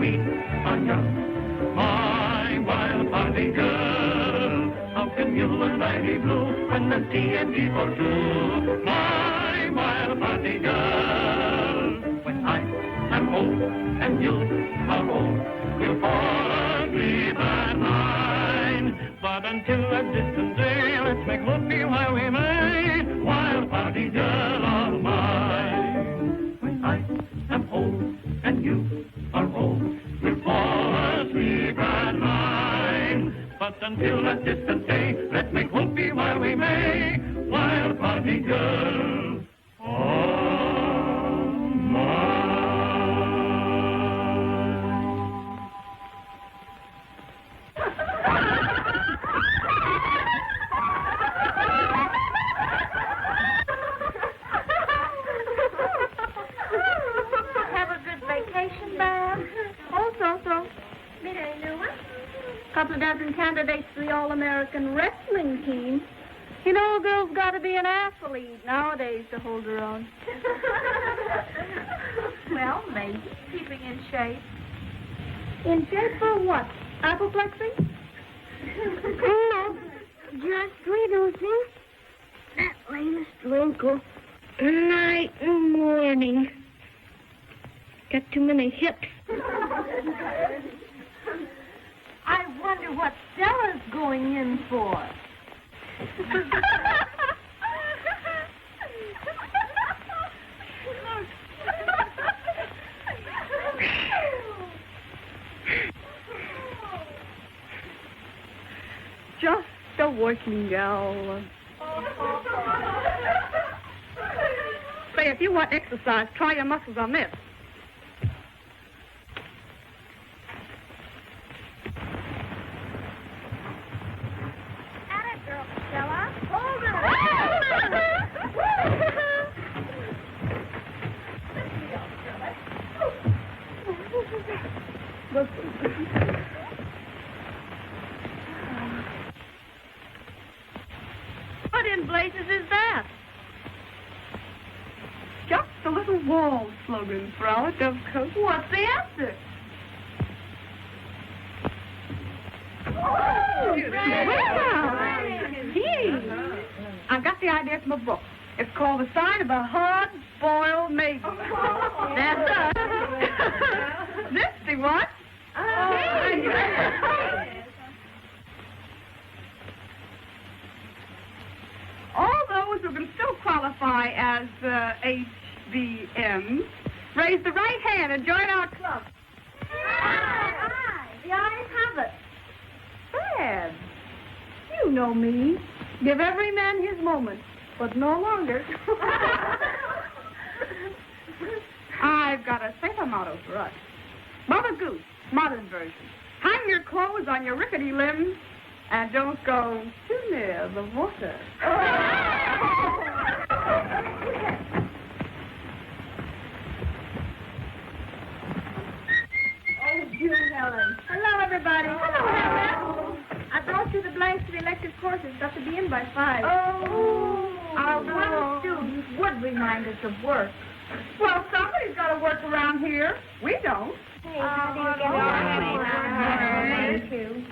sweet and young. My wild party girl, how can you and I be blue when the T&D for two? My wild party girl, when I am old and you are old, we'll fall asleep at nine. But until that distant day, let's make love be while we may, wild party girl of mine. When I am old and you are old, we'll fall asleep at nine. But until that distant day, let's make love be while we may, wild party girl of mine. Couple of dozen candidates for the All-American Wrestling team. You know, a girl's got to be an athlete nowadays to hold her own. Well, maybe. Keeping in shape. In shape for what? Apoplexy? No, just reducing that latest wrinkle night and morning. Got too many hips. I wonder what Stella's going in for. Just a working gal. Say, if you want exercise, try your muscles on this. What in blazes is that? Just a little wall slogan for our dovecote. What's the answer? Oh, I got the idea from a book. It's called The Sign of a Hard-Boiled Maiden. That's us. This thing, what? All those who can still qualify as HBMs, raise the right hand and join our club. Aye. The ayes have it. Fred, you know me. Give every man his moment, but no longer. I've got a safer motto for us. Mother Goose, modern version. Hang your clothes on your rickety limbs and don't go too near the water. Oh, dear Helen. Hello, everybody. Hello, Helen. I brought you the blanks to the elective courses. Got to be in by 5. Oh. Our one student would remind us of work. Well, somebody's got to work around here. We don't. Hey, how do you get on? Thank you.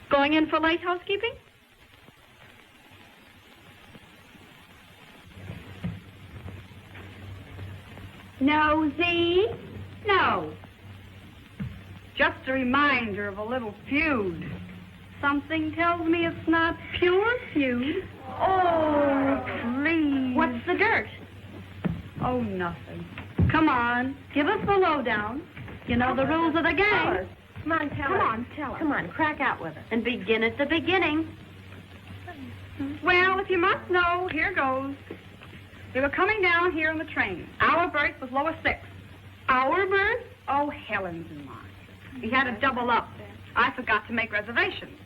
Going in for late housekeeping? Nosy? No. Just a reminder of a little feud. Something tells me it's not pure feud. Oh, please. What's the dirt? Oh, nothing. Come on, give us the lowdown. You know the rules of the game. Come on, tell us. Come on, tell us. Come on, crack out with it. And begin at the beginning. Well, if you must know, here goes. We were coming down here on the train. Our berth was lower 6. Our berth? Oh, Helen's and mine. We had to double up. I forgot to make reservations.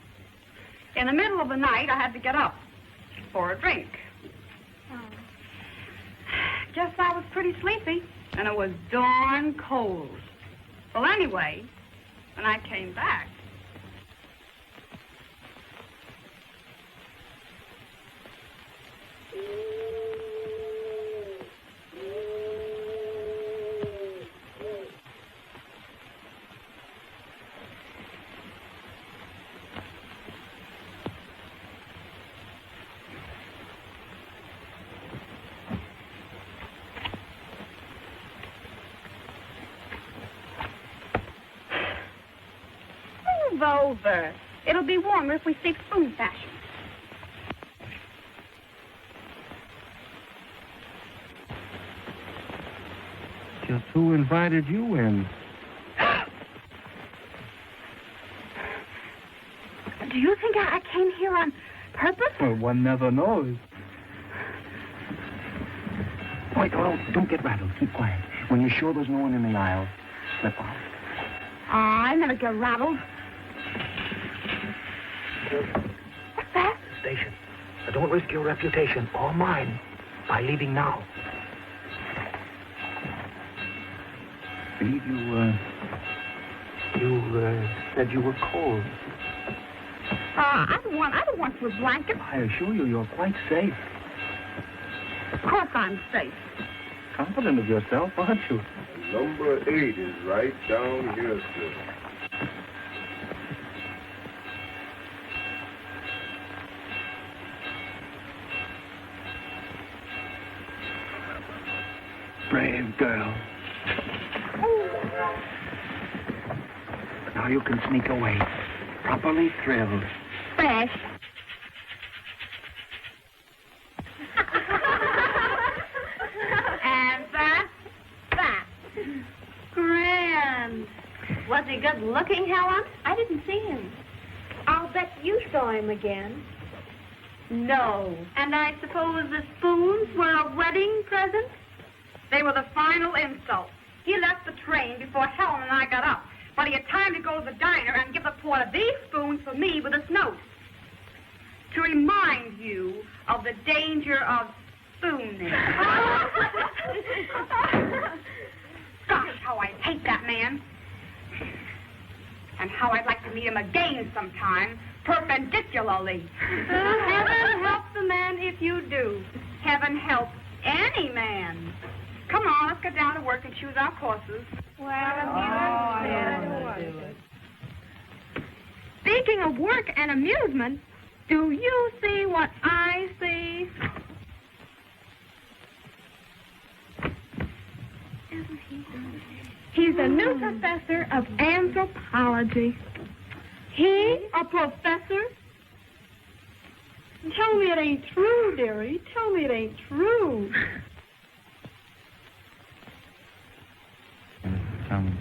In the middle of the night, I had to get up for a drink. Guess I was pretty sleepy, and it was darn cold. Well, anyway, when I came back, move over. It'll be warmer if we stick spoon fashion. Just who invited you in? Do you think I came here on purpose? Well, one never knows. Wait, oh, don't get rattled. Keep quiet. When you're sure there's no one in the aisle, slip out. I never get rattled. What's that? Station. Now, don't risk your reputation or mine by leaving now. I believe you said you were cold. I don't want your blanket. I assure you, you're quite safe. Of course I'm safe. Confident of yourself, aren't you? Number 8 is right down here, sir. Brave girl. Now you can sneak away, properly thrilled. Fresh. And that. Grand. Was he good looking, Helen? I didn't see him. I'll bet you saw him again. No. And I suppose the spoons were a wedding present? They were the final insult. He left the train before Helen and I got up, but he had time to go to the diner and give the porter these spoons for me with a note. To remind you of the danger of spooning. Gosh, how I hate that man. And how I'd like to meet him again sometime, perpendicularly. Heaven help the man if you do. Heaven help any man. Come on, let's get down to work and choose our courses. Speaking of work and amusement, do you see what I see? He's a new professor of anthropology. He, a professor? Tell me it ain't true, dearie. Tell me it ain't true.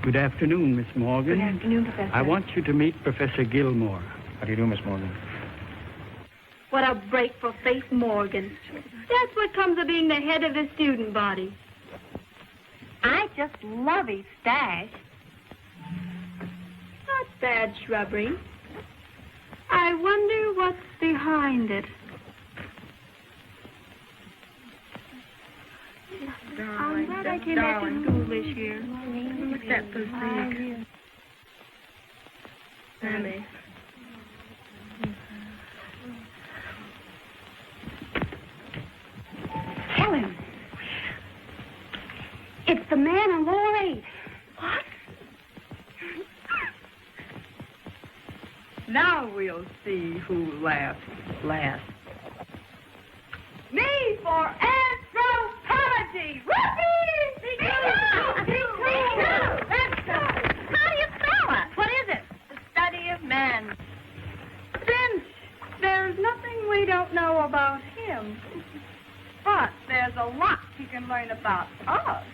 Good afternoon, Miss Morgan. Good afternoon, Professor. I want you to meet Professor Gilmore. How do you do, Miss Morgan? What a break for Faith Morgan. That's what comes of being the head of the student body. I just love his stash. Not bad shrubbery. I wonder what's behind it. I'm glad I came back to school this year. What's that physique? Sammy. Helen. It's the man on lower 8. What? Now we'll see who laughs last. Me for anthropology! Whoopee! How do you spell it? What is it? The study of men. Since there's nothing we don't know about him, but there's a lot he can learn about us.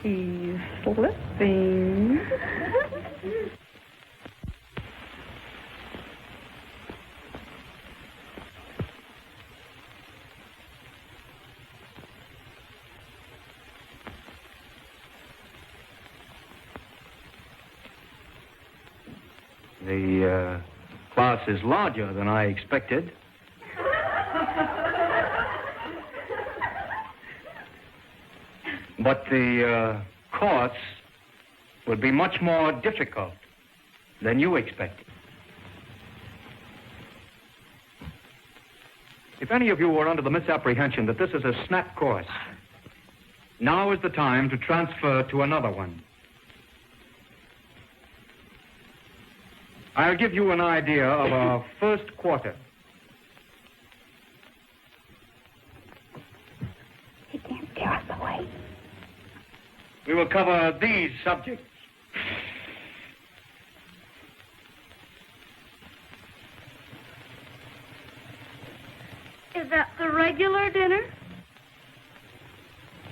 He's slipping. The class is larger than I expected. But the course will be much more difficult than you expected. If any of you were under the misapprehension that this is a snap course, now is the time to transfer to another one. I'll give you an idea of our first quarter. He can't scare us away. We will cover these subjects. Is that the regular dinner?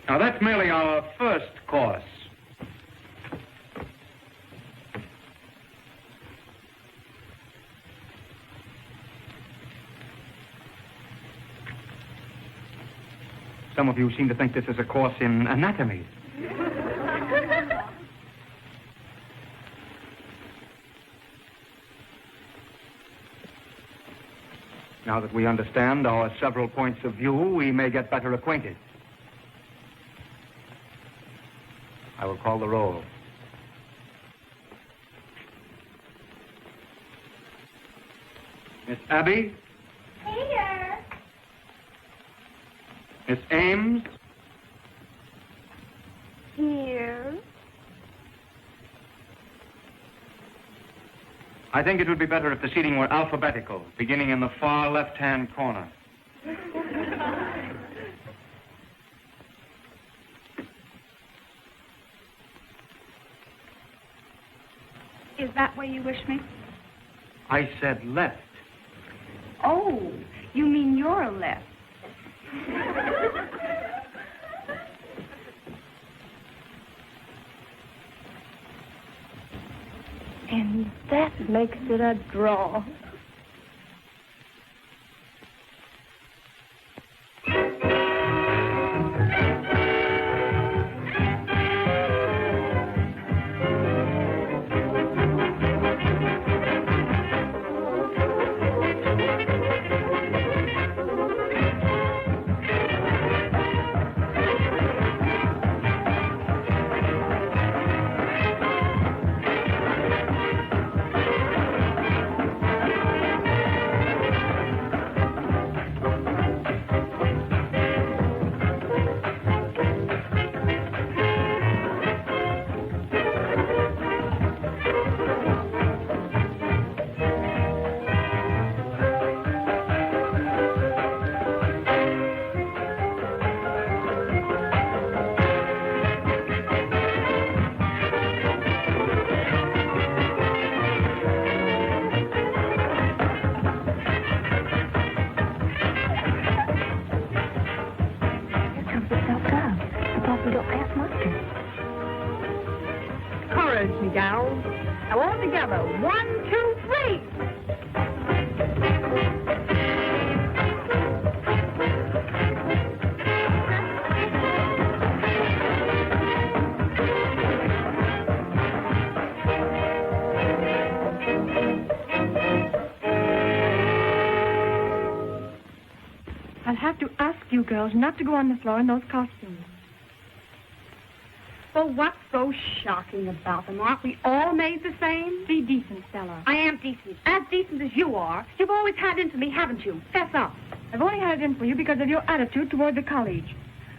Now, that's merely our first course. Some of you seem to think this is a course in anatomy. Now that we understand our several points of view, we may get better acquainted. I will call the roll. Miss Abby? Here. Miss Ames? Here. I think it would be better if the seating were alphabetical, beginning in the far left-hand corner. Is that where you wish me? I said left. Oh, you mean you're left. And that makes it a draw. Gals. Now all together. 1, 2, 3. I'll have to ask you girls not to go on the floor in those costumes. Well, what's so shocking about them? Aren't we all made the same? Be decent, Stella. I am decent. As decent as you are. You've always had it in for me, haven't you? Fess up. I've only had it in for you because of your attitude toward the college.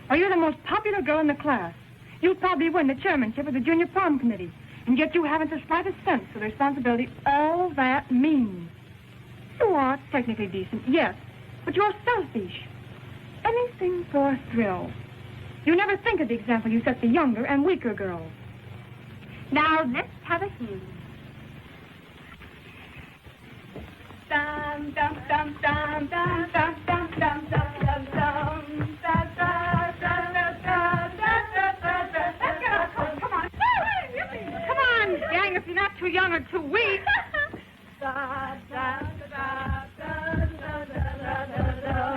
Well, you're the most popular girl in the class. You'll probably win the chairmanship of the junior prom committee. And yet you haven't the slightest sense of the responsibility all that means. You are technically decent, yes, but you're selfish. Anything for a thrill. You never think of the example you set the younger and weaker girls. Now, let's have a hymn. Dum, dum, dum, dum, dum, dum, dum, dum, dum, dum, dum, da, da, da, da, da, da, da, da. Let's get our coats. Come on. Come on, gang, if you're not too young or too weak. Da, da, da, da, da, da, da, da, da, da, da, da,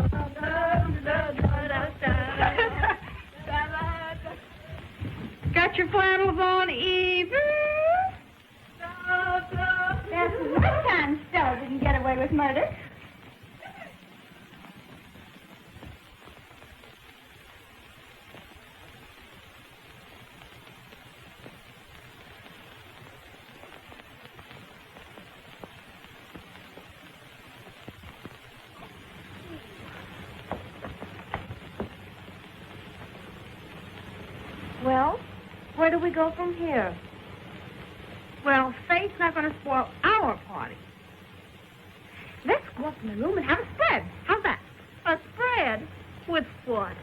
da. Got your flannels on, Eve? That's one time Stella didn't get away with murder. Well, where do we go from here? Well, Faith's not going to spoil our party. Let's go up in the room and have a spread. How's that? A spread? With what?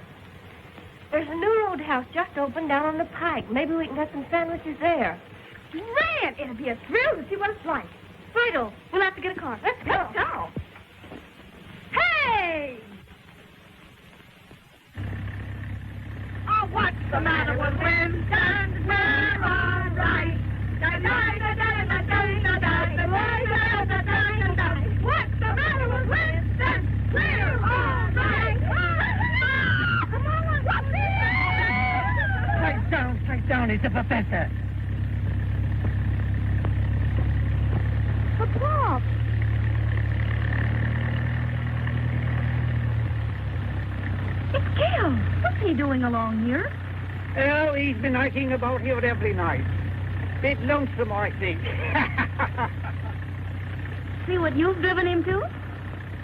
There's a new roadhouse just opened down on the pike. Maybe we can get some sandwiches there. Grand! It'll be a thrill to see what it's like. Righto, we'll have to get a car. Let's go. Let's go. Hey! Oh, what's the matter with Winston? We're all right. What's the matter with Winston? We're all right. Come on, Straight down, he's the professor. But Bob. It's Gil. What's he doing along here? Oh, he's been hiking about here every night. Bit lonesome, I think. See what you've driven him to?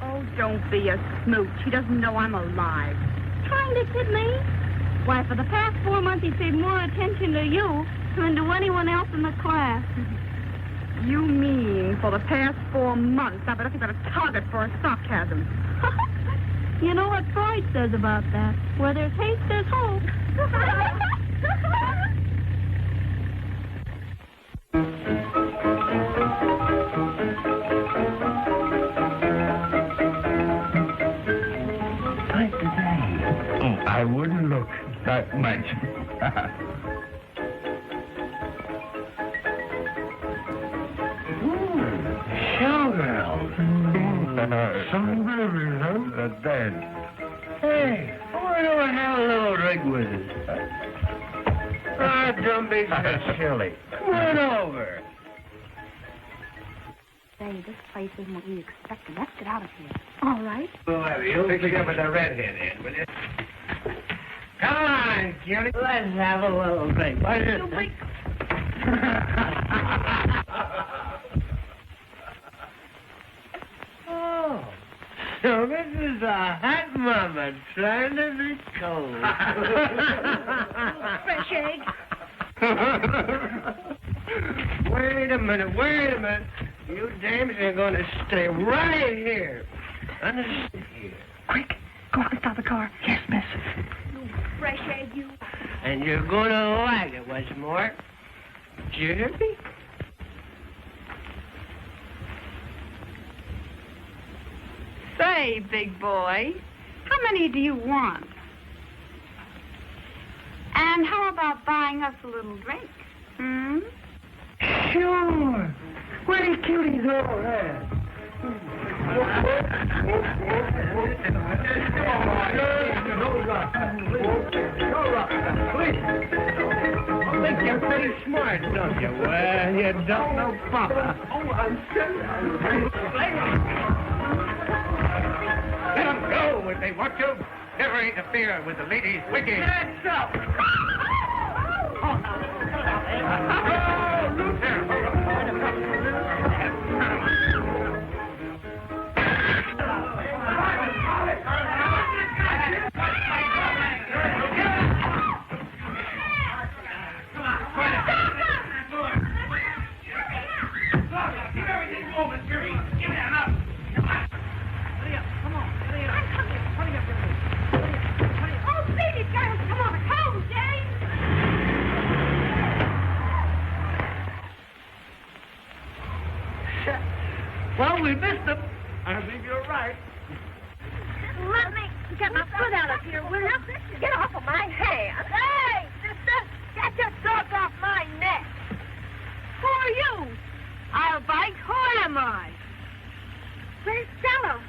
Oh, don't be a smooch. He doesn't know I'm alive. Trying to kid me? Why, for the past 4 months, he's paid more attention to you than to anyone else in the class. You mean for the past 4 months? I bet if you've got a target for a sarcasm. You know what Freud says about that? Where there's hate, there's hope. Nice today. Oh, I wouldn't look that much. Showgirls. Some babies, huh? Dead. Hey, why don't I have a little drink with us? Ah, don't be so silly. Come on over. Say, this place isn't what we expected. Let's get out of here. All right. Well, you pick it up with the redhead in, will you? Come on, Julie. Let's have a little drink. What's this? Oh, so this is a hot mama trying to be cold. Fresh egg. Wait a minute. You dames are going to stay right here. Understand here. Quick, go out and stop the car. Yes, miss. Fresh egg, you. And you're going to like it, what's more. Jittery? Say, big boy, how many do you want? And how about buying us a little drink? Hmm? Sure. Where these cuties all at? I think you're pretty smart, don't you? Well, you don't know Papa. Oh, I'm serious. Let them go if they want to. Never interfere with the ladies' wigging. That's up. Well, we missed them. I think you're right. Let me get my foot out of here, will you? Get off of my hand. Hey, sister, get your dog off my neck. Who are you? I'll bite. Who am I? Where's Stella?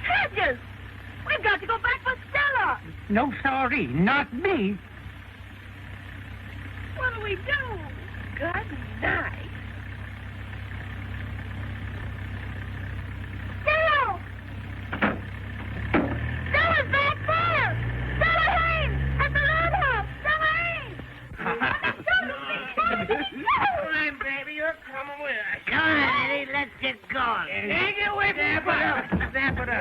Hedges! We've got to go back for Stella. No, sorry, not me. What do we do? Good night. Stella! Stella's back there! Stella Ames! At the roadhouse! Stella Ames! Come on, baby, you're coming with us. Come on, Eddie, let's get going. Hey, get away from the fire. Snap it up.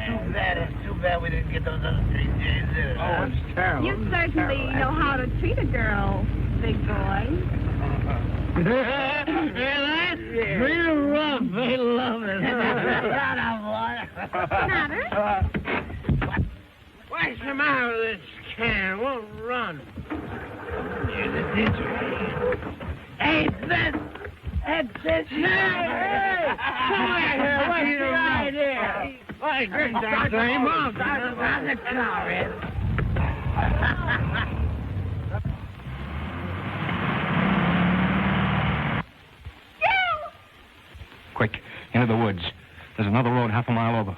Too bad we didn't get those other 3 days in. Oh, it's terrible. You certainly know how to treat a girl, big boy. Real rough. They love it. Matter? What's the matter with this can? It won't run. Here's the ditcher. Hey, that's it. Hey! Somewhere here. What's the idea? Why, great Dr. Amos. On the car, Ed. Quick, into the woods. There's another road half a mile over.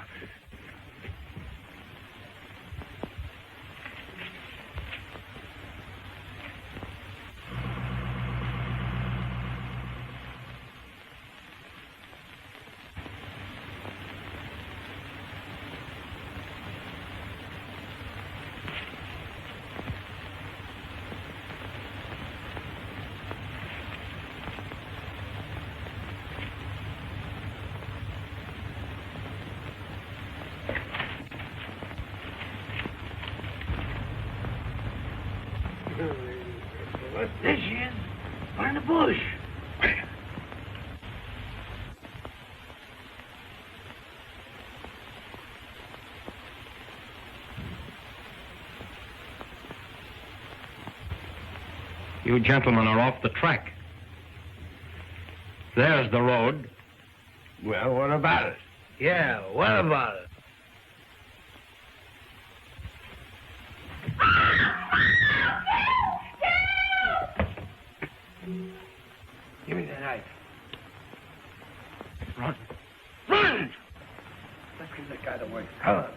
What's this is? Find the bush. You gentlemen are off the track. There's the road. Well, what about it? Yeah, what about it? Give me the knife. Run. Run! Let's get that guy away. Come on.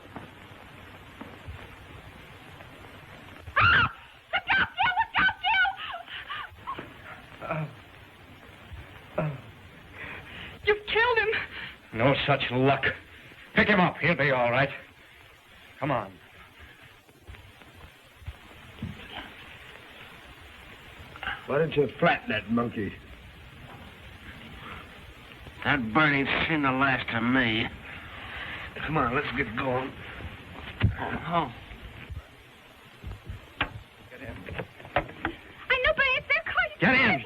You've killed him. No such luck. Pick him up. He'll be all right. Come on. Why don't you flatten that monkey? That burning's seen the last of me. Come on, let's get going. Oh. I know, but if they're caught, Get in.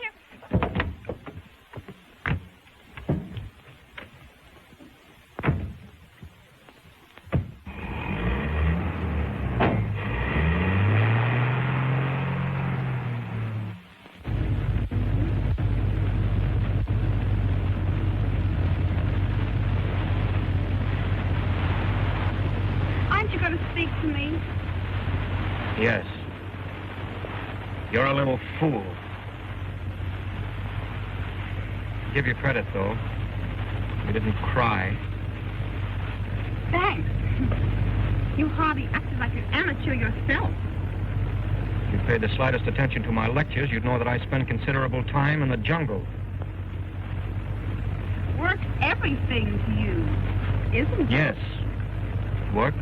Yes. You're a little fool. Give you credit, though. You didn't cry. Thanks. You hardly acted like an amateur yourself. If you paid the slightest attention to my lectures, you'd know that I spend considerable time in the jungle. Work's everything to you, isn't it? Yes. Work,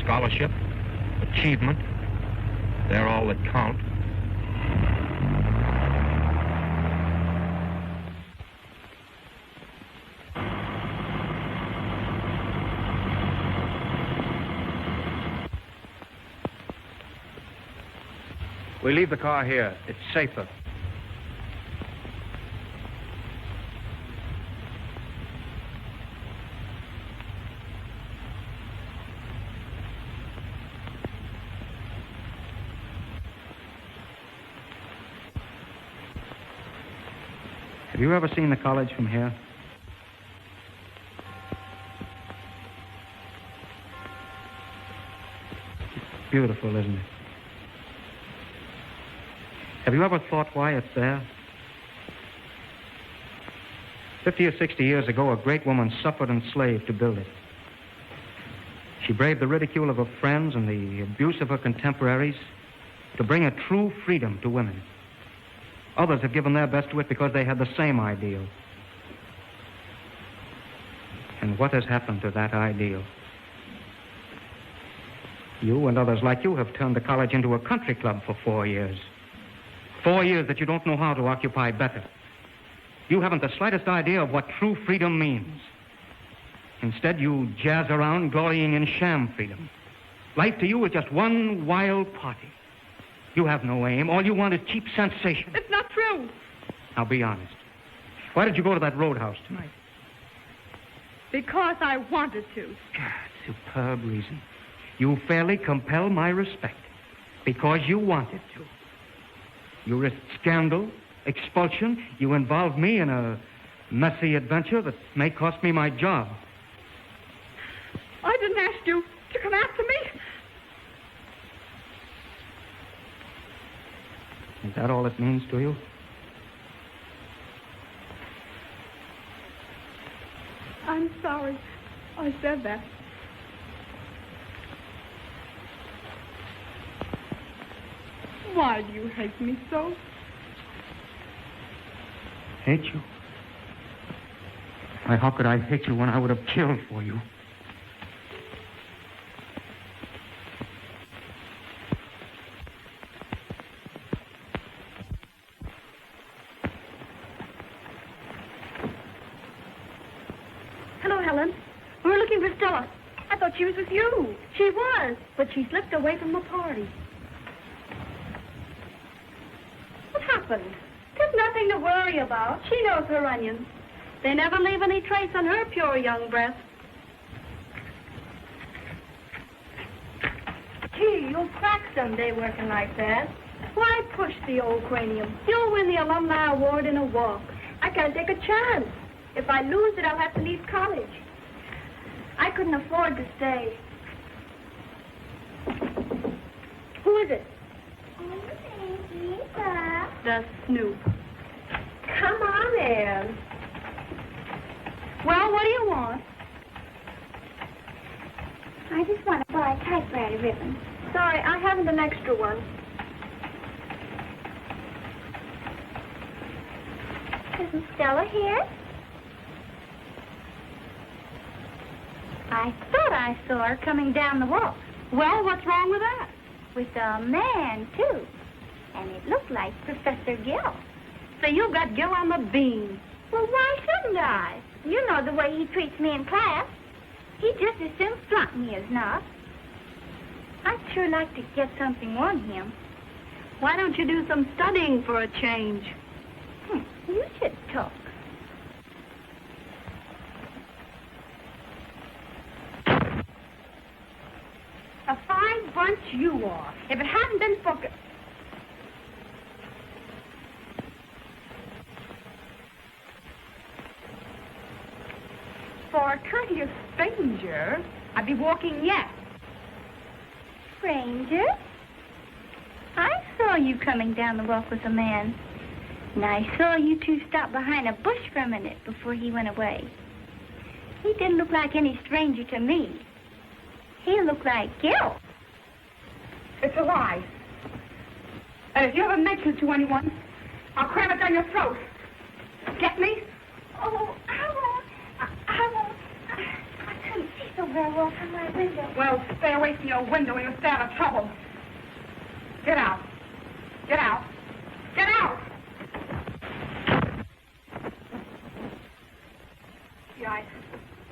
scholarship, achievement. They're all that count. We leave the car here. It's safer. Have you ever seen the college from here? It's beautiful, isn't it? Have you ever thought why it's there? 50 or 60 years ago, a great woman suffered and slaved to build it. She braved the ridicule of her friends and the abuse of her contemporaries to bring a true freedom to women. Others have given their best to it because they had the same ideal. And what has happened to that ideal? You and others like you have turned the college into a country club for 4 years. 4 years that you don't know how to occupy better. You haven't the slightest idea of what true freedom means. Instead, you jazz around glorying in sham freedom. Life to you is just one wild party. You have no aim. All you want is cheap sensation. It's not true. Now, be honest. Why did you go to that roadhouse tonight? Because I wanted to. God, superb reason. You fairly compel my respect. Because you wanted to. You risked scandal, expulsion. You involved me in a messy adventure that may cost me my job. I didn't ask you to come after me. Is that all it means to you? I'm sorry I said that. Why do you hate me so? Hate you? Why, how could I hate you when I would have killed for you? Hello, Helen. We're looking for Stella. I thought she was with you. She was, but she slipped away from the party. What happened? There's nothing to worry about. She knows her onions. They never leave any trace on her pure young breast. Gee, you'll crack someday working like that. Why push the old cranium? You'll win the alumni award in a walk. I can't take a chance. If I lose it, I'll have to leave college. I couldn't afford to stay. Who is it? The Snoop. Come on in. Well, what do you want? I just want to buy a typewriter ribbon. Sorry, I haven't an extra one. Isn't Stella here? I thought I saw her coming down the walk. Well, what's wrong with that? With a man, too. And it looked like Professor Gill. So you've got Gil on the bean. Well, why shouldn't I? You know the way he treats me in class. He'd just as soon flunk me as not. I'd sure like to get something on him. Why don't you do some studying for a change? You should talk. A fine bunch you are. If it hadn't been for... For a courteous stranger, I'd be walking yet. Stranger? I saw you coming down the walk with a man. And I saw you two stop behind a bush for a minute before he went away. He didn't look like any stranger to me. He looked like Gil. It's a lie. And if you ever mention it to anyone, I'll cram it down your throat. Get me? Oh, I won't. I won't. I couldn't see so very well from my window. Well, stay away from your window and you'll stay out of trouble. Get out. Get out. Get out! Yeah,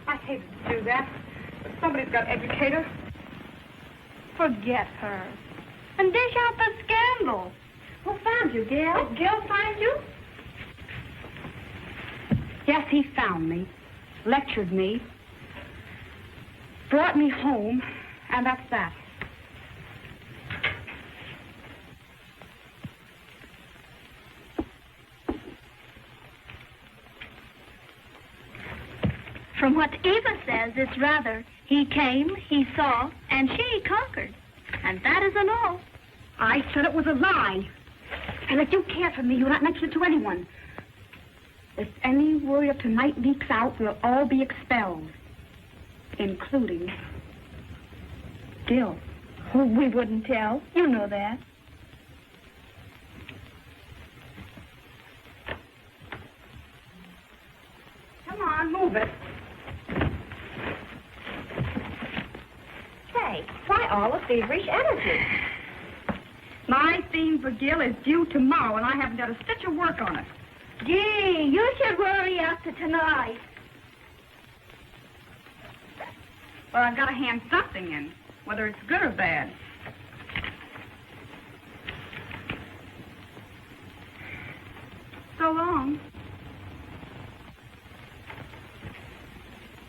I hated to do that. But somebody's got to educate her. Forget her. And dish out the scandal. Who found you, Gil? Did Gil find you? Yes, he found me. Lectured me. Brought me home. And that's that. From what Eva says, it's rather he came, he saw, and she conquered. And that isn't all. I said it was a lie. And if you care for me, you'll not mention it to anyone. If any word of tonight leaks out, we'll all be expelled. Including Gil. Oh, we wouldn't tell. You know that. Come on, move it. Say, why all the feverish energy? My theme for Gil is due tomorrow, and I haven't got a stitch of work on it. Gee, you should worry after tonight. Well, I've got to hand something in, whether it's good or bad. So long.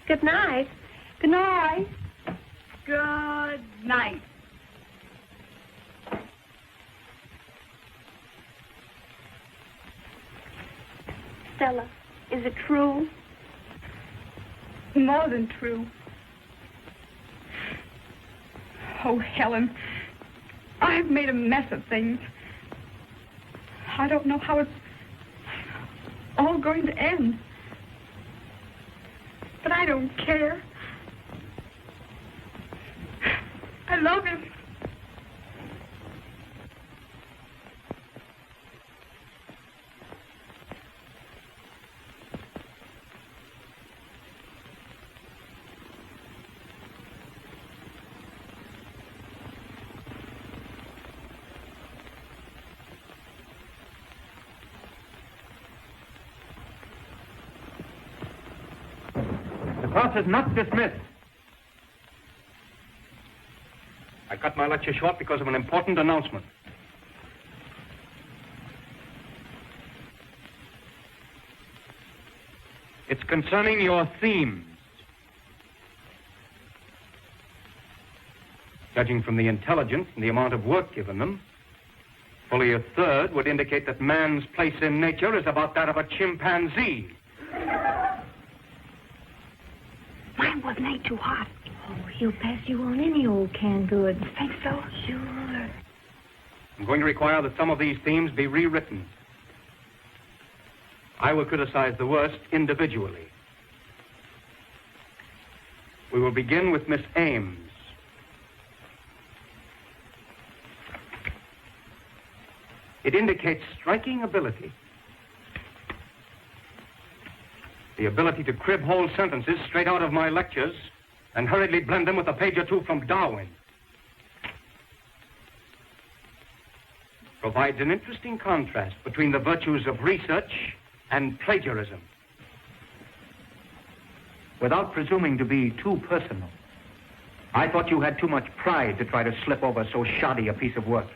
Good night. Good night. Good night. Stella, is it true? More than true. Oh, Helen, I've made a mess of things. I don't know how it's all going to end. But I don't care. I love him. The class is not dismissed. I cut my lecture short because of an important announcement. It's concerning your themes. Judging from the intelligence and the amount of work given them, fully a third would indicate that man's place in nature is about that of a chimpanzee. Mine wasn't any too hot. Oh, he'll pass you on any old canned goods. Think so? Sure. I'm going to require that some of these themes be rewritten. I will criticize the worst individually. We will begin with Miss Ames. It indicates striking ability. The ability to crib whole sentences straight out of my lectures and hurriedly blend them with a page or two from Darwin. Provides an interesting contrast between the virtues of research and plagiarism. Without presuming to be too personal, I thought you had too much pride to try to slip over so shoddy a piece of work.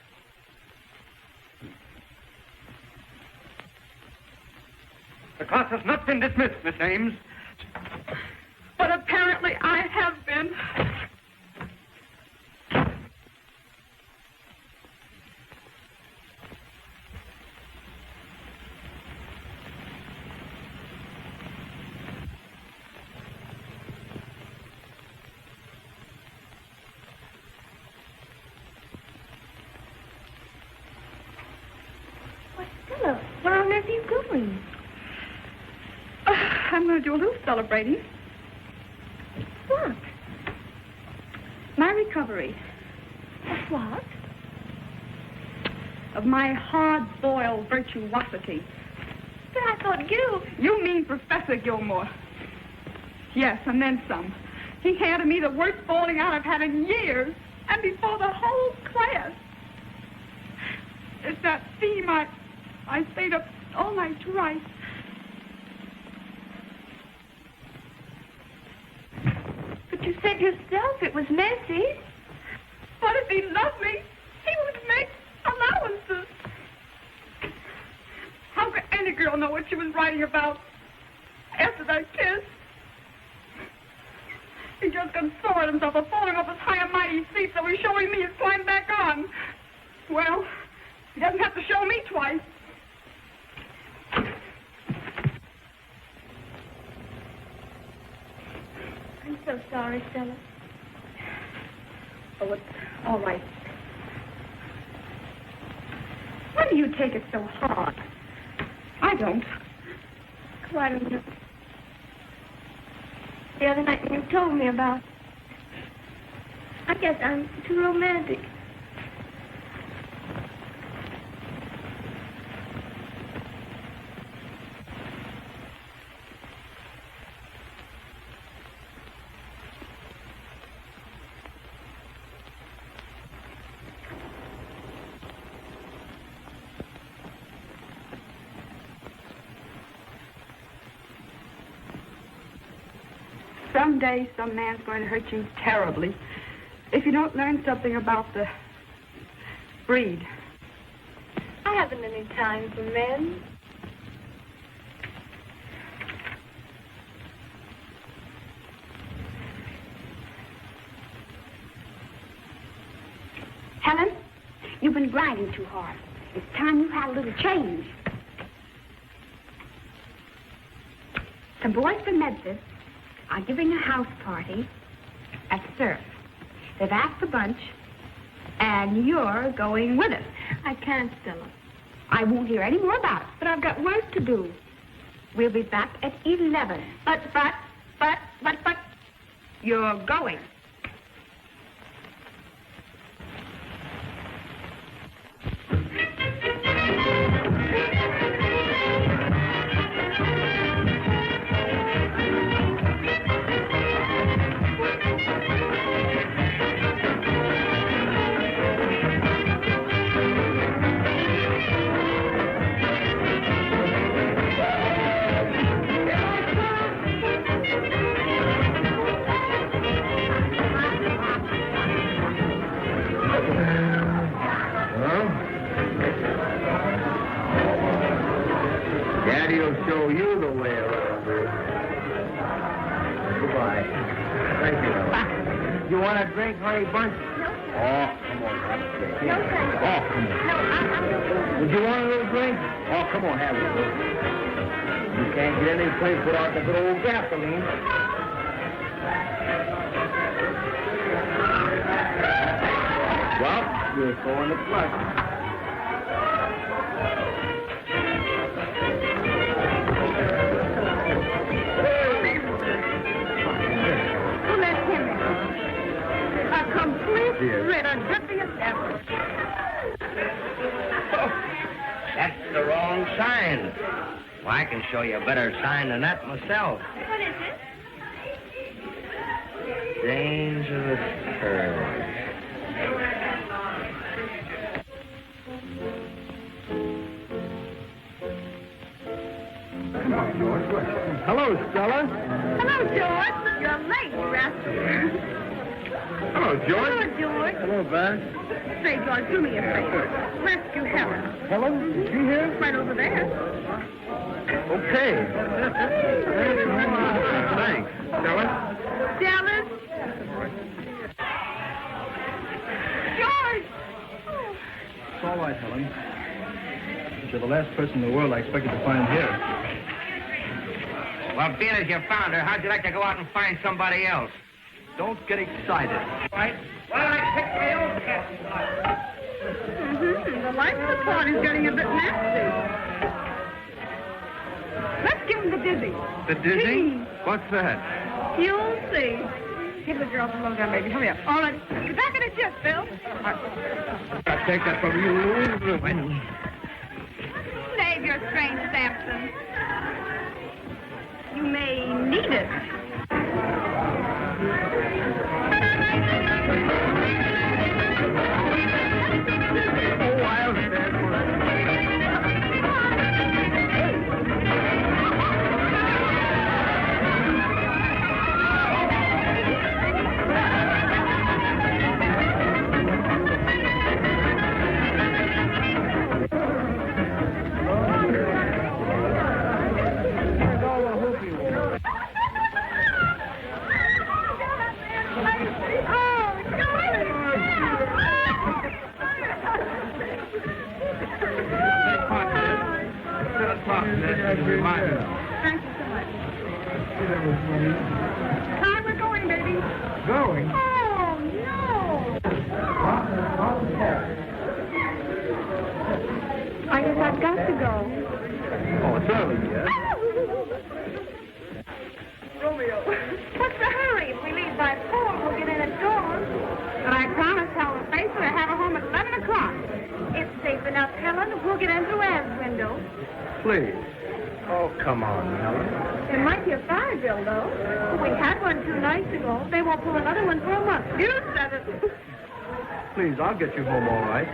The class has not been dismissed, Miss Ames. But apparently I have been. Why, Stella, where on earth are you going? I'm going to do a little celebrating. What? My recovery. Of what? Of my hard-boiled virtuosity. But I thought You mean Professor Gilmore. Yes, and then some. He handed me the worst falling out I've had in years, and before the whole class. It's that theme I stayed up all night to write. But you said yourself it was messy. But if he loved me, he would make allowances. How could any girl know what she was writing about after that kiss? He just got sore at himself for falling off his high and mighty seat, so he's showing me his climb back on. Well, he doesn't have to show me twice. I'm so sorry, Stella. Oh, it's all right. Why do you take it so hard? I don't. Oh, I don't know. The other night when you told me about... I guess I'm too romantic. Someday, some man's going to hurt you terribly if you don't learn something about the breed. I haven't any time for men. Helen, you've been grinding too hard. It's time you had a little change. Some boys from Memphis are giving a house party at Surf. They've asked a bunch, and you're going with us. I can't, Stella. I won't hear any more about it, but I've got work to do. We'll be back at 11. But, you're going. Daddy'll show you the way around here. Goodbye. Thank you. You want a drink, honey bunch? No, Oh, come on, have a drink. No, thank you. Oh, come on. No, I'm Would you want a little drink? Oh, come on, have it. You can't get any place without the good old gasoline. Well, you're throwing the plus. That's the wrong sign. Well, I can show you a better sign than that myself. What is it? Dangerous curve. Hello, Stella. Hello, George. You're late, rascal. Hello, George. Hello, George. Hello, Van. Say, George, do me a favor. Rescue Helen. Helen, is she here? Right over there. Okay. Thanks. Stella? Dallas. George! It's all right, Helen. But you're the last person in the world I expected to find here. Well, being as you found her, how'd you like to go out and find somebody else? Don't get excited. Right? Why don't I pick my own cat? The life support is getting a bit nasty. Let's give him the dizzy. The dizzy? Please. What's that? You'll see. Give the girl some low down, baby. Hurry up. All right. Get back in the jet, Bill. I'll take that from you. Save your strange Samson. You may need it. Oh, I'll stand for it. Thank you so much. Time we're going, baby. Going? Oh, no. I guess I've got to go. Oh, it's early yet. Romeo. What's the hurry? If we leave by 4, we'll get in at dawn. But I promised Helen Facer to have her home at 11 o'clock. It's safe enough, Helen. We'll get in through Anne's window. Please. Oh, come on, Helen. It might be a fire bill, though. We had one 2 nights ago. They won't pull another one for a month. You said it. Please, I'll get you home all right.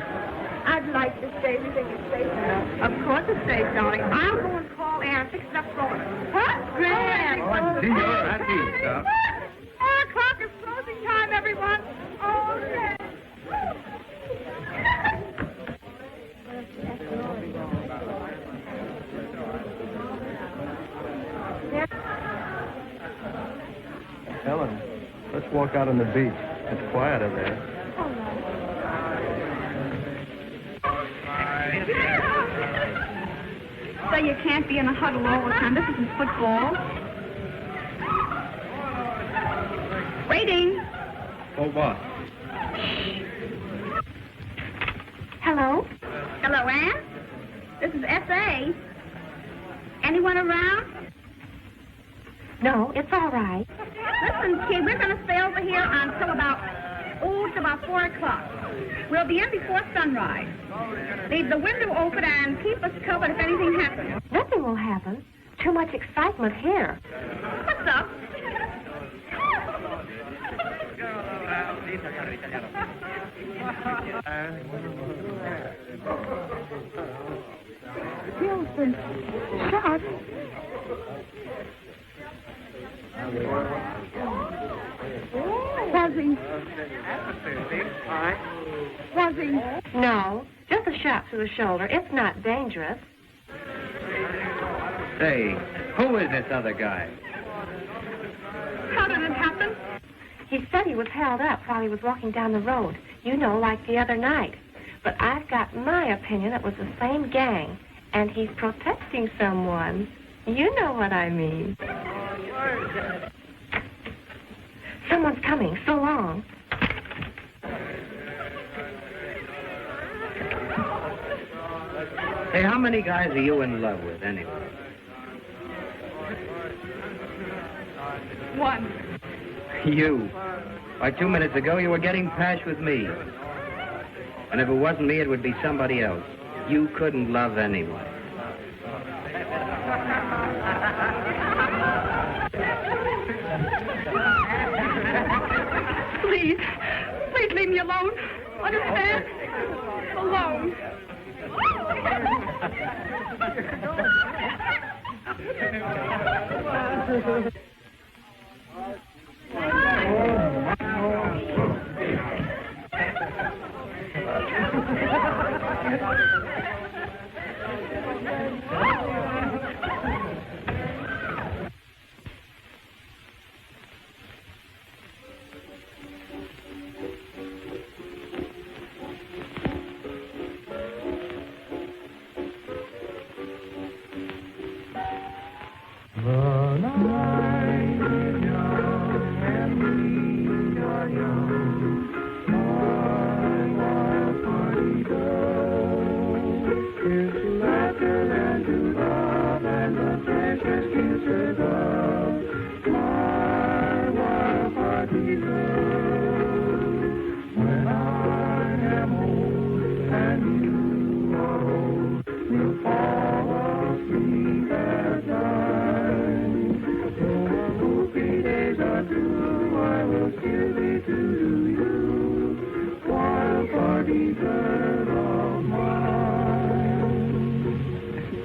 I'd like to stay. We think it's safe now. Of course it's safe, darling. I'll go and call Ann. Fix it up for her. What? Grand. Oh, dear, that's easy stuff. 4 o'clock is closing time, everyone. Oh, yeah. Helen, let's walk out on the beach. It's quieter there. So you can't be in a huddle all the time. This isn't football. Waiting. For what? Hello? Hello, Ann. This is S.A. Anyone around? No, it's all right. Listen, kid, we're going to stay over here until about 4 o'clock. We'll be in before sunrise. Leave the window open and keep us covered if anything happens. Nothing will happen. Too much excitement here. What's up? Winston, shot. Was he? No, just a shot through the shoulder. It's not dangerous. Say, who is this other guy? How did it happen? He said he was held up while he was walking down the road. You know, like the other night. But I've got my opinion it was the same gang. And he's protecting someone. You know what I mean. Someone's coming. So long. Hey, how many guys are you in love with, anyway? One. You. Like 2 minutes ago, you were getting pashed with me. And if it wasn't me, it would be somebody else. You couldn't love anyone. Please leave me alone. Understand? Alone.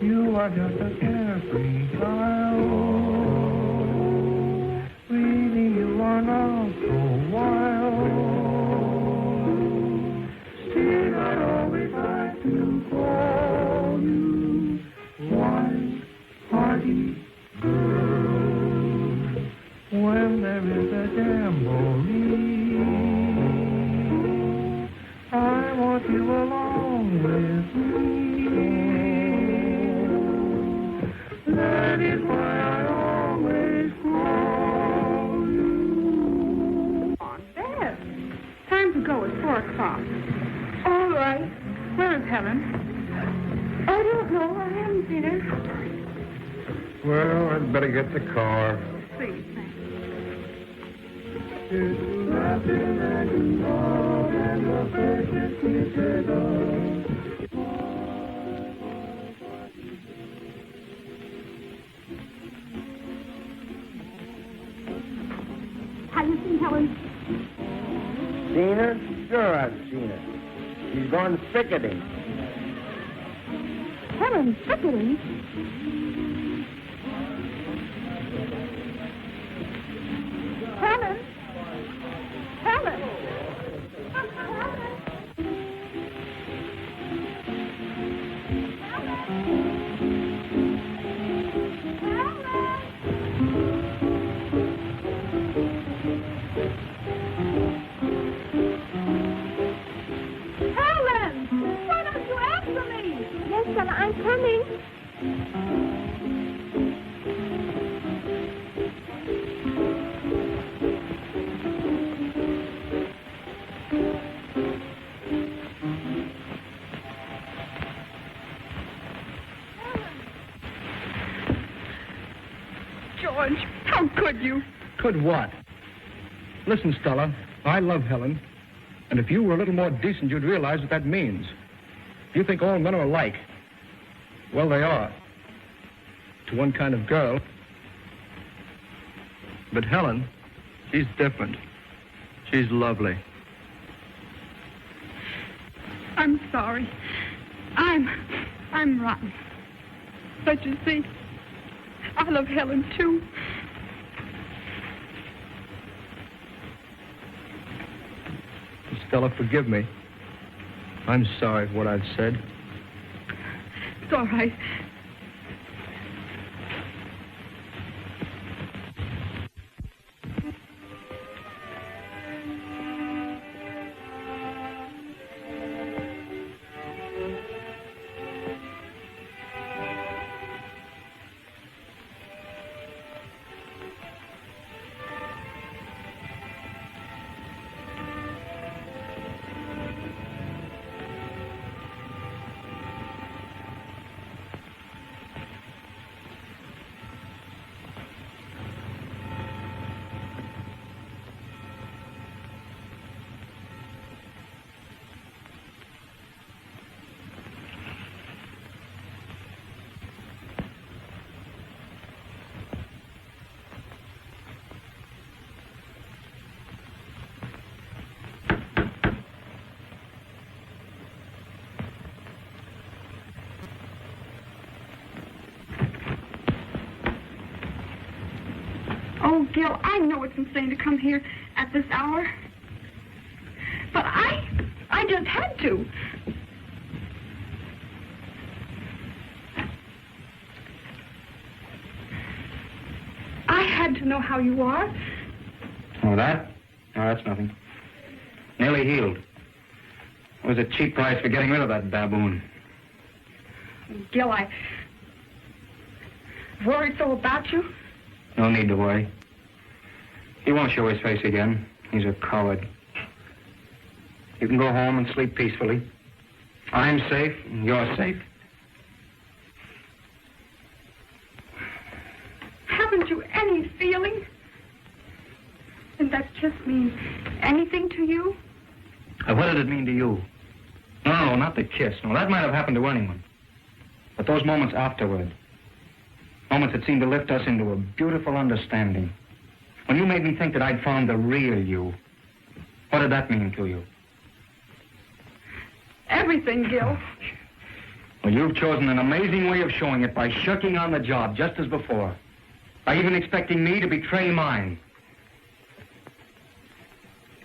You are just a carefree child. Really, you are not so wild. Still, I always like to call you one hearty girl. When there is a jamboree, I want you along with me. That is why I always call you. There. Time to go. It's 4 o'clock. All right. Where is Helen? I don't know. I haven't seen her. Well, I'd better get the car. Please, thanks. Have you seen Helen? Seen her? Sure, I've seen her. She's gone sickening. Helen, sickening? Helen? Helen? Winston, I'm coming. George, how could you? Could what? Listen, Stella, I love Helen. And if you were a little more decent, you'd realize what that means. If you think all men are alike, well, they are. To one kind of girl. But Helen, she's different. She's lovely. I'm sorry. I'm rotten. But you see, I love Helen, too. Stella, forgive me. I'm sorry for what I've said. It's all right. Oh, Gil, I know it's insane to come here at this hour. But I just had to. I had to know how you are. Oh, that? Oh, that's nothing. Nearly healed. It was a cheap price for getting rid of that baboon. Gil, I worried so about you. No need to worry. He won't show his face again. He's a coward. You can go home and sleep peacefully. I'm safe, and you're safe. Haven't you any feeling? Did that kiss mean anything to you? What did it mean to you? No, not the kiss. No, that might have happened to anyone. But those moments afterward, moments that seemed to lift us into a beautiful understanding. When you made me think that I'd found the real you, what did that mean to you? Everything, Gil. Well, you've chosen an amazing way of showing it by shirking on the job just as before. By even expecting me to betray mine.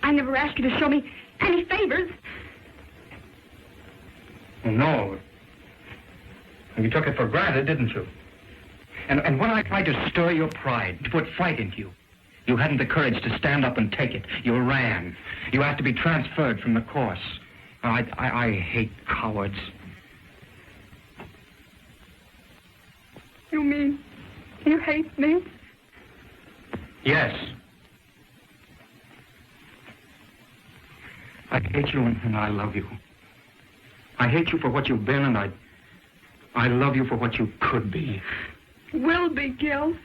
I never asked you to show me any favors. Oh, no. You took it for granted, didn't you? And when I tried to stir your pride, to put fight into you, you hadn't the courage to stand up and take it. You ran. You asked to be transferred from the course. I hate cowards. You mean you hate me? Yes. I hate you and I love you. I hate you for what you've been and I love you for what you could be. Will be, Gil.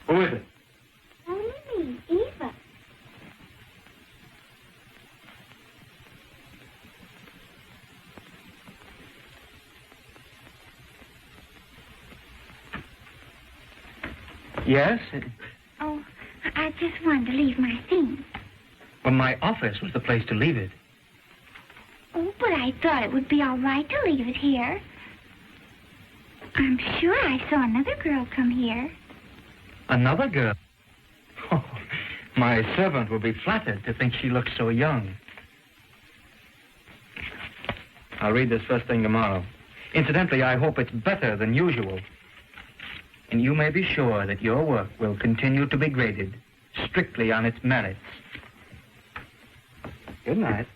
Who is it? Only me, Eva. Yes? Oh, I just wanted to leave my things. Well, my office was the place to leave it. Oh, but I thought it would be all right to leave it here. I'm sure I saw another girl come here. Another girl? Oh, my servant will be flattered to think she looks so young. I'll read this first thing tomorrow. Incidentally, I hope it's better than usual. And you may be sure that your work will continue to be graded strictly on its merits. Good night.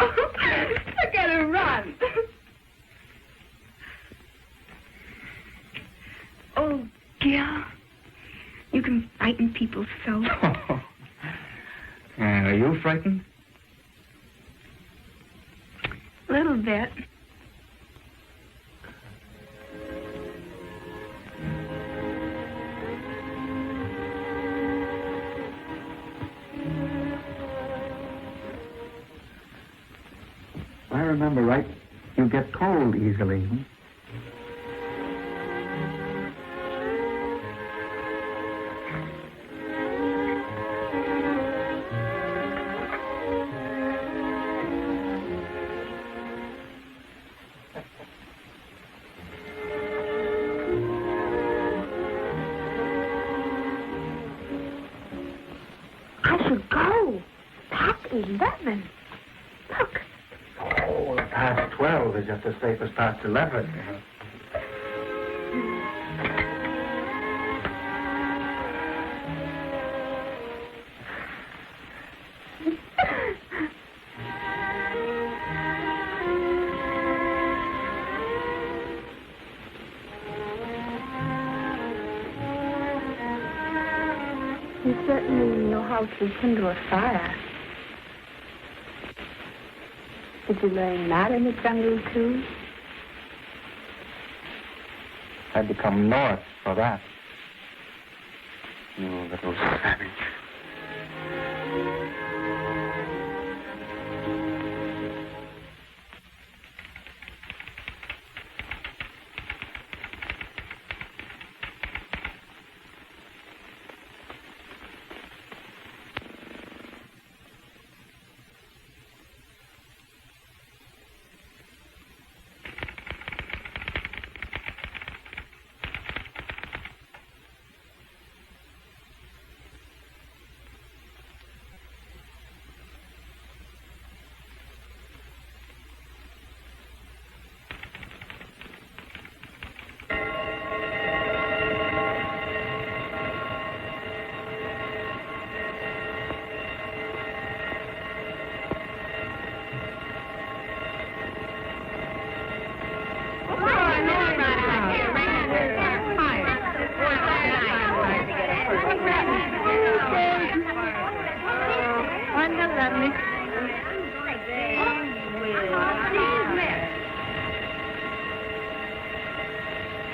I gotta run. Oh, Gil, you can frighten people so. Are you frightened? A little bit. If I remember right, you get cold easily. I should go. Past 11. Look. Oh, past 12 is just as safe as past 11. You certainly know how to kindle a fire. Did you learn that in the jungle, too? Had to come north for that. You little savage.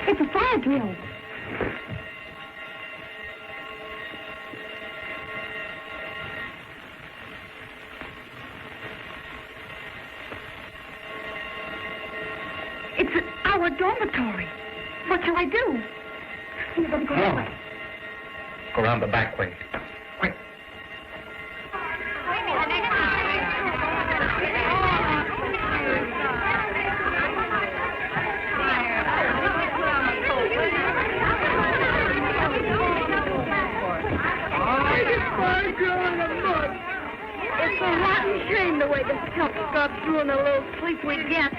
It's a fire drill. It's our dormitory. What shall I do? No. Go around the back way. Quick. It's a rotten shame the way the stuff starts doing a little sleep we get.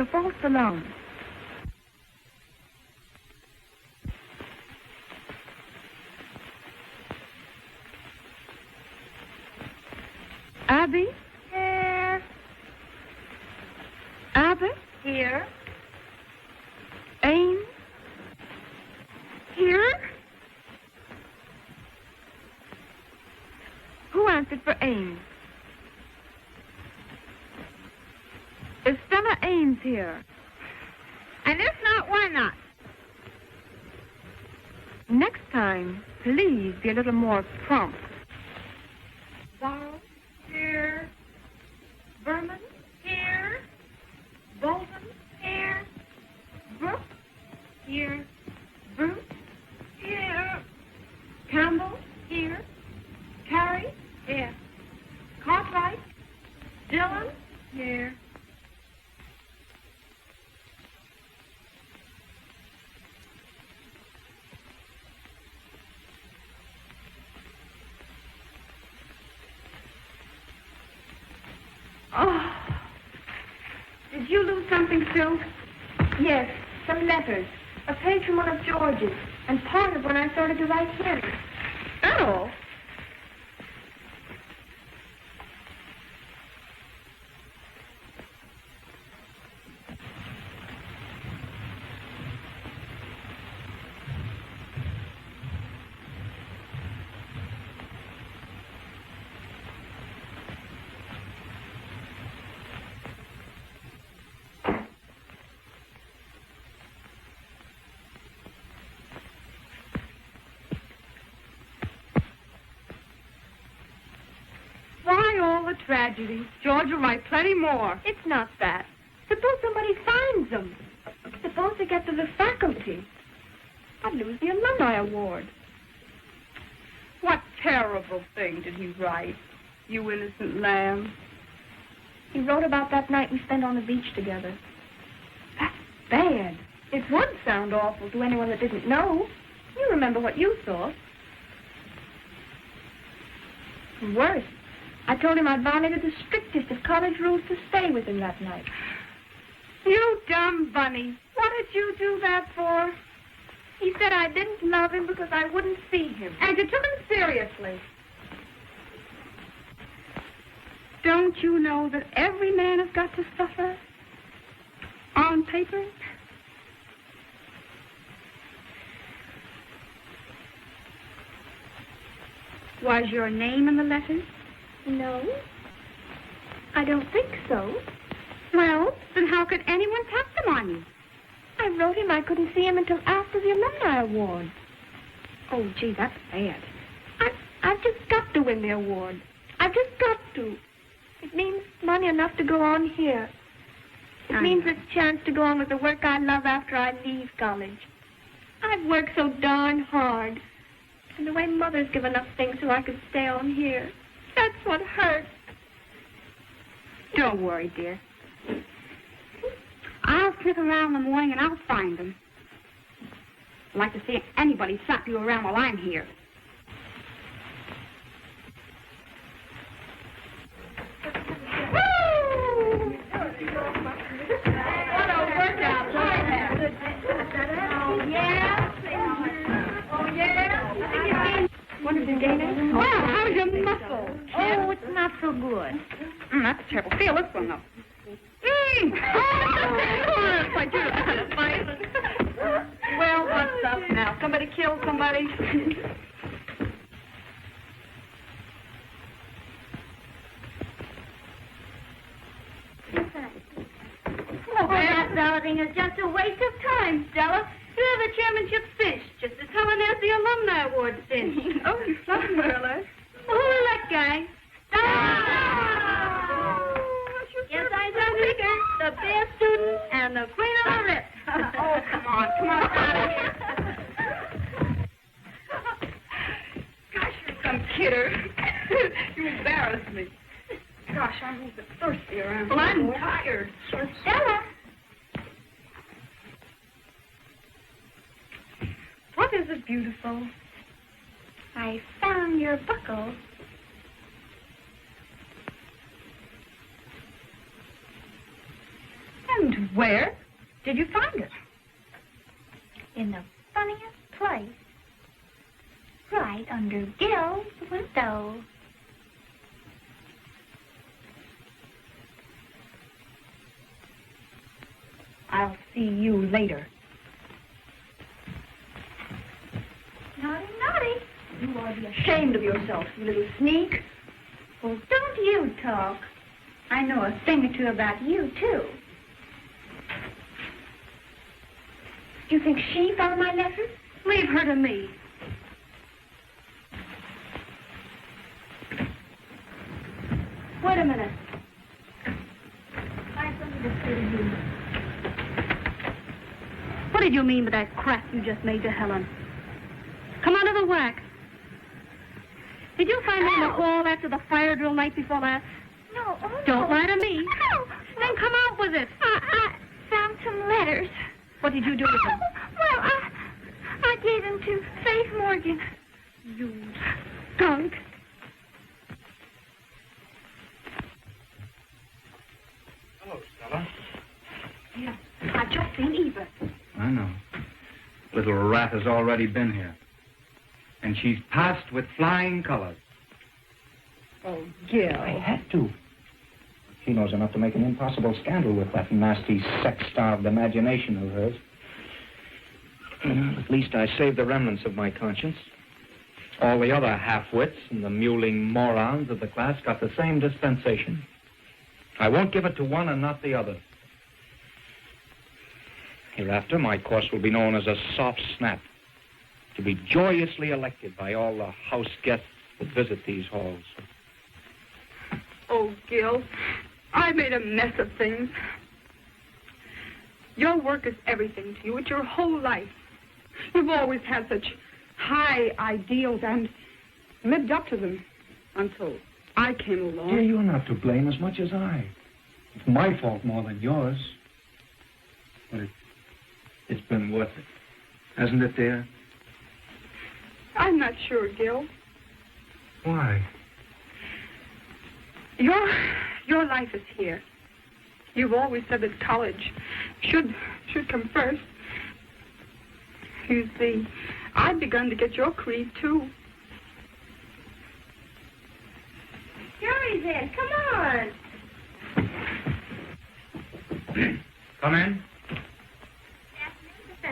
the false alarm. Abby? Here. Abbott? Here. Ames? Here. Who answered for Ames? Is Stella Ames here? And if not, why not? Next time, please be a little more prompt. Borrow. Here. Berman. Here. Bolton. Here. Brooke. Here. Bruce. Here. Campbell. Here. Carey. Here. Cartwright. Dillon. Here. Oh. Did you lose something, Sue? Yes, some letters. A page from one of George's, and part of when I started to write him. That all? Why all the tragedy? George will write plenty more. It's not that. Suppose somebody finds them. Suppose they get to the faculty. I'd lose the alumni award. What terrible thing did he write? You innocent lamb. He wrote about that night we spent on the beach together. That's bad. It would sound awful to anyone that didn't know. You remember what you saw. And worse, I told him I'd violated the strictest of college rules to stay with him that night. You dumb bunny. What did you do that for? He said I didn't love him because I wouldn't see him. And you took him seriously. Don't you know that every man has got to suffer? On paper? Was your name in the letters? No. I don't think so. Well, then how could anyone tap them on you? I wrote him I couldn't see him until after the alumni award. Oh, gee, that's bad. I've just got to win the award. I've just got to. It means money enough to go on here. It means a chance to go on with the work I love after I leave college. I've worked so darn hard. And the way Mother's given up things so I could stay on here. That's what hurts. Don't worry, dear. I'll sniff around in the morning and I'll find them. I'd like to see anybody slap you around while I'm here. Woo! What a workout. Oh, yeah? Oh, yeah? What did you gain it? Well, how's your muscle? Oh, it's not so good. That's a terrible. Feel this one, though. Oh, it's like you're kind of violent. Well, what's up now? Somebody killed somebody? Oh, that balloting is just a waste of time, Stella. You're the chairmanship cinched, just as Helen has the alumni award cinched. Oh, you son, Merle. Who elect, gang? Yes, I done figure. The best student and the queen of the rip. Oh, come on, out of here. Gosh, you're some kidder. You embarrass me. Gosh, I'm a bit thirsty around. Well, I'm tired. Stella. What is it, beautiful? I found your buckle. And Where did you find it? In the funniest place. Right under Gil's window. I'll see you later. Naughty, naughty. You ought to be ashamed of yourself, you little sneak. Well, don't you talk. I know a thing or two about you, too. Do you think she found my letter? Leave her to me. Wait a minute. I have something to say to you. What did you mean by that crack you just made to Helen? Come out of the whack. Did you find her in the hall after the fire drill night before last? No. Oh, Don't no. lie to me. No. Then come out with it. I found some letters. What did you do with them? Well, I gave them to Faith Morgan. You skunk. Hello, Stella. Yeah, I've just seen Eva. I know. Little rat has already been here. And she's passed with flying colors. Oh, Gil. I had to. She knows enough to make an impossible scandal with that nasty, sex-starved imagination of hers. Well, at least I saved the remnants of my conscience. All the other half-wits and the mewling morons of the class got the same dispensation. I won't give it to one and not the other. Hereafter, my course will be known as a soft snap, to be joyously elected by all the house guests that visit these halls. Oh, Gil, I made a mess of things. Your work is everything to you. It's your whole life. You've always had such high ideals and lived up to them until I came along. Dear, you're not to blame as much as I. It's my fault more than yours. But it's been worth it. Hasn't it, dear? I'm not sure, Gil. Why? Your life is here. You've always said that college should come first. You see, I've begun to get your creed, too. Jerry's in. Come on. Come in.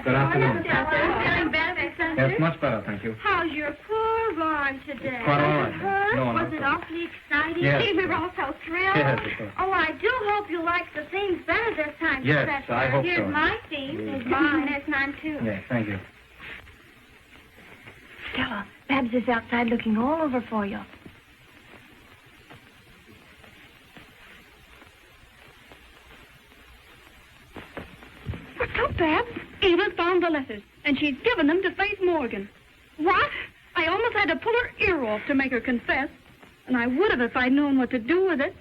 Good afternoon. Feeling better, Professor? Yes, much better, thank you. How's your poor arm today? Quite all right. Was it hurt? No, Was not it so. awfully exciting? Yes. We were all so thrilled. Yes, of course. Oh, I do hope you like the themes better this time, Yes, Professor. I hope Here's so. my theme. Here's mine. There's mine, too. Yes, thank you. Stella, Babs is outside looking all over for you. What's up, Babs? Eva's found the letters, and she's given them to Faith Morgan. What? I almost had to pull her ear off to make her confess, and I would have if I'd known what to do with it.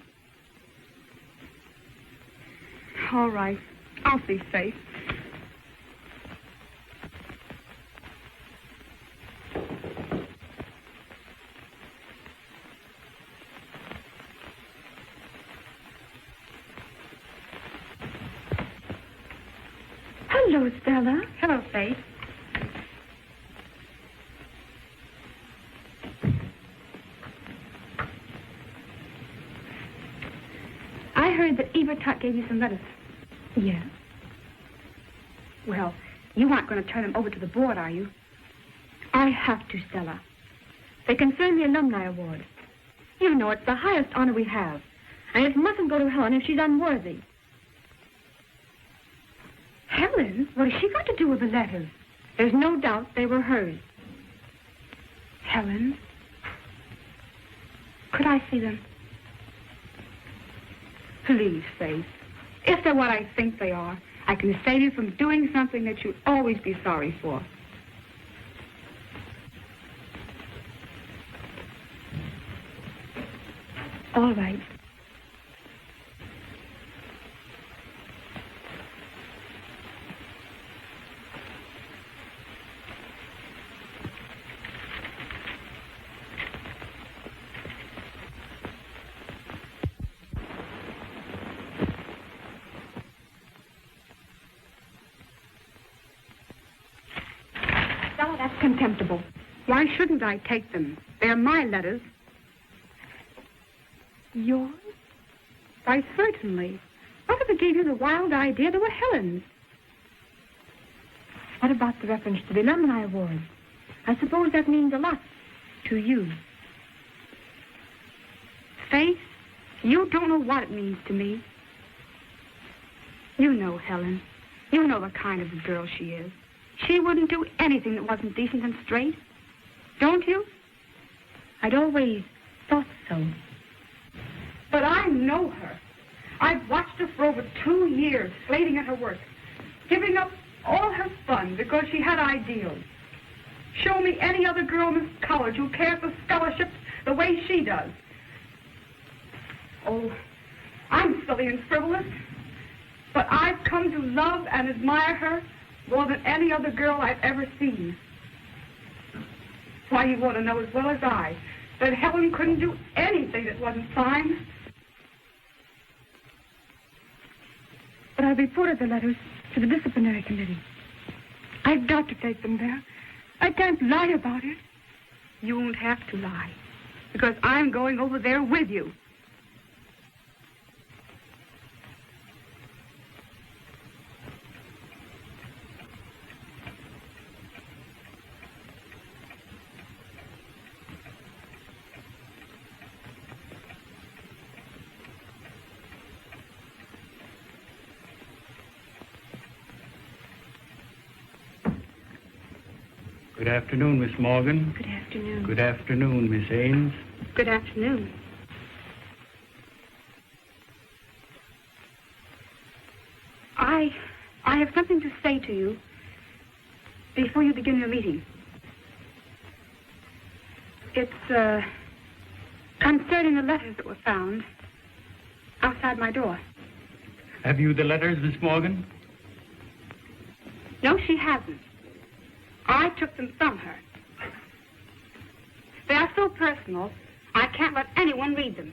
All right. I'll see Faith. Hello, Stella. Hello, Faith. I heard that Eva Tuck gave you some letters. Yeah. Well, you aren't going to turn them over to the board, are you? I have to, Stella. They concern the Alumni Award. You know it's the highest honor we have. And it mustn't go to Helen if she's unworthy. Helen? What has she got to do with the letters? There's no doubt they were hers. Helen? Could I see them? Please, Faith. If they're what I think they are, I can save you from doing something that you'd always be sorry for. All right. that's contemptible. Why shouldn't I take them? They're my letters. Yours? Why, certainly. What if it gave you the wild idea they were Helen's? What about the reference to the Alumni Award? I suppose that means a lot to you. Faith, you don't know what it means to me. You know Helen. You know the kind of a girl she is. She wouldn't do anything that wasn't decent and straight. Don't you? I'd always thought so. But I know her. I've watched her for over 2 years, slating at her work, giving up all her fun because she had ideals. Show me any other girl in this college who cares for scholarships the way she does. Oh, I'm silly and frivolous, but I've come to love and admire her more than any other girl I've ever seen. Why, you want to know as well as I that Helen couldn't do anything that wasn't fine. But I reported the letters to the Disciplinary Committee. I've got to take them there. I can't lie about it. You won't have to lie, because I'm going over there with you. Good afternoon, Miss Morgan. Good afternoon. Good afternoon, Miss Ames. Good afternoon. I have something to say to you before you begin your meeting. It's concerning the letters that were found outside my door. Have you the letters, Miss Morgan? No, she hasn't. I took them from her. They are so personal, I can't let anyone read them.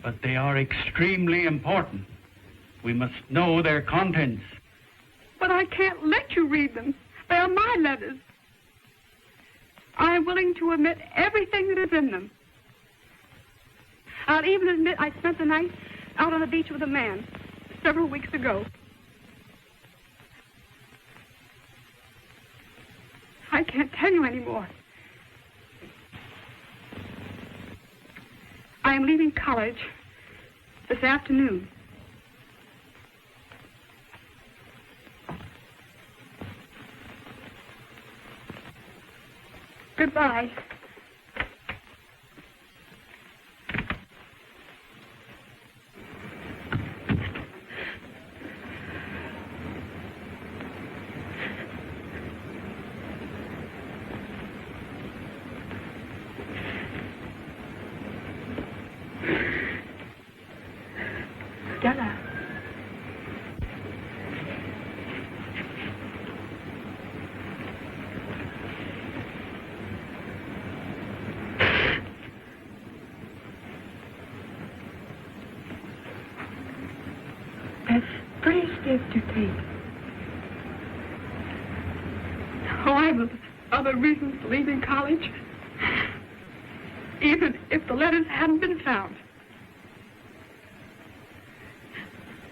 But they are extremely important. We must know their contents. But I can't let you read them. They are my letters. I'm willing to admit everything that is in them. I'll even admit I spent the night out on the beach with a man several weeks ago. I can't tell you anymore. I am leaving college this afternoon. Goodbye. Stella. That's pretty stiff to take. Oh, I have other reasons for leaving college. Even if the letters hadn't been found.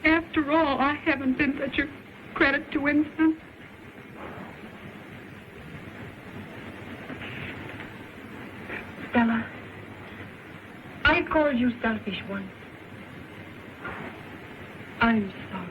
After all, I haven't been such a credit to Winston. Stella, I called you selfish once. I'm sorry.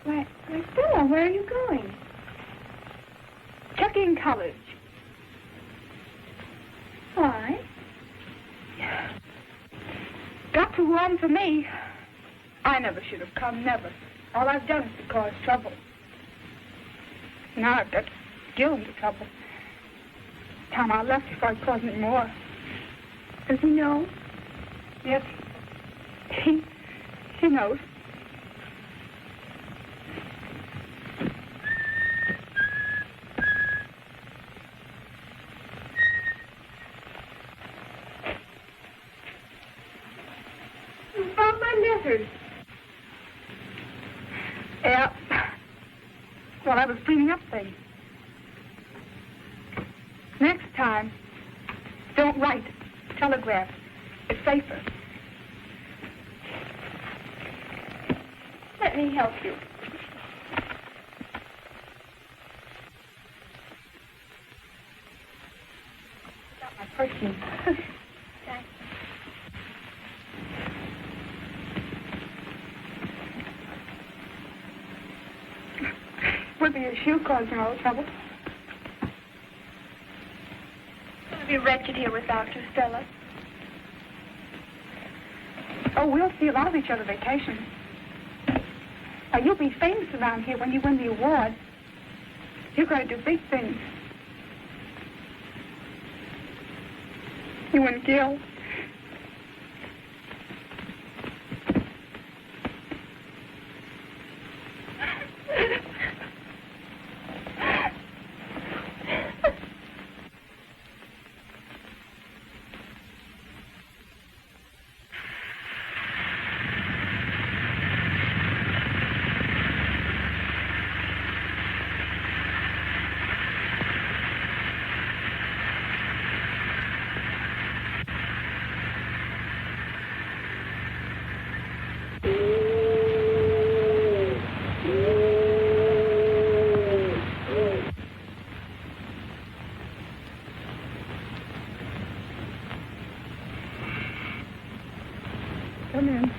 Why, Stella, where are you going? Checking college. Got too warm for me. I never should have come, never. All I've done is to cause trouble. Now I've got Gil into trouble. Time I left before I caused any more. Does he know? Yes. He knows. You found my letters. Yeah. Well, I was cleaning up things. Next time, don't write. Telegraph. It's safer. Let me help you. Got my perfume. Thanks. Would be your shoe causing all the trouble. It'll be wretched here without you, Stella. Oh, we'll see a lot of each other vacation. Now, you'll be famous around here when you win the award. You're going to do big things. You and Gil. Come in.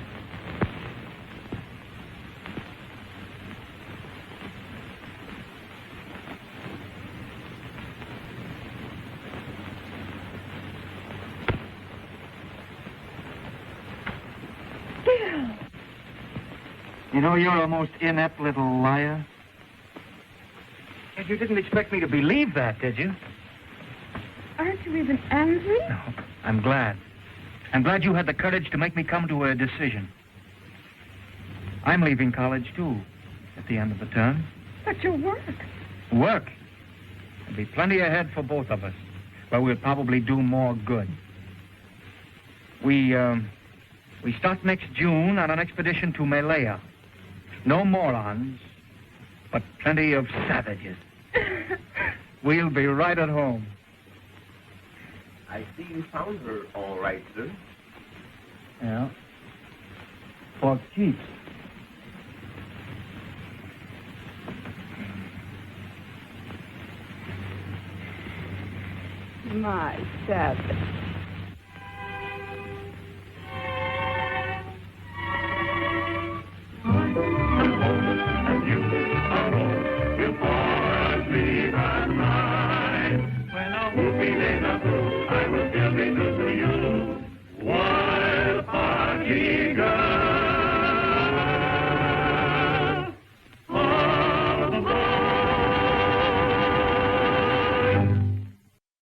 You know, you're a most inept little liar. And you didn't expect me to believe that, did you? Aren't you even angry? No. I'm glad. I'm glad you had the courage to make me come to a decision. I'm leaving college, too, at the end of the term. But your work. Work? There'll be plenty ahead for both of us, where we'll probably do more good. We start next June on an expedition to Malaya. No morons, but plenty of savages. We'll be right at home. I see you found her all right, sir. Yeah. For keeps. My savage. And you are old before sleep at night. When a whoopee lays a blue, I will still be true to you. Wild party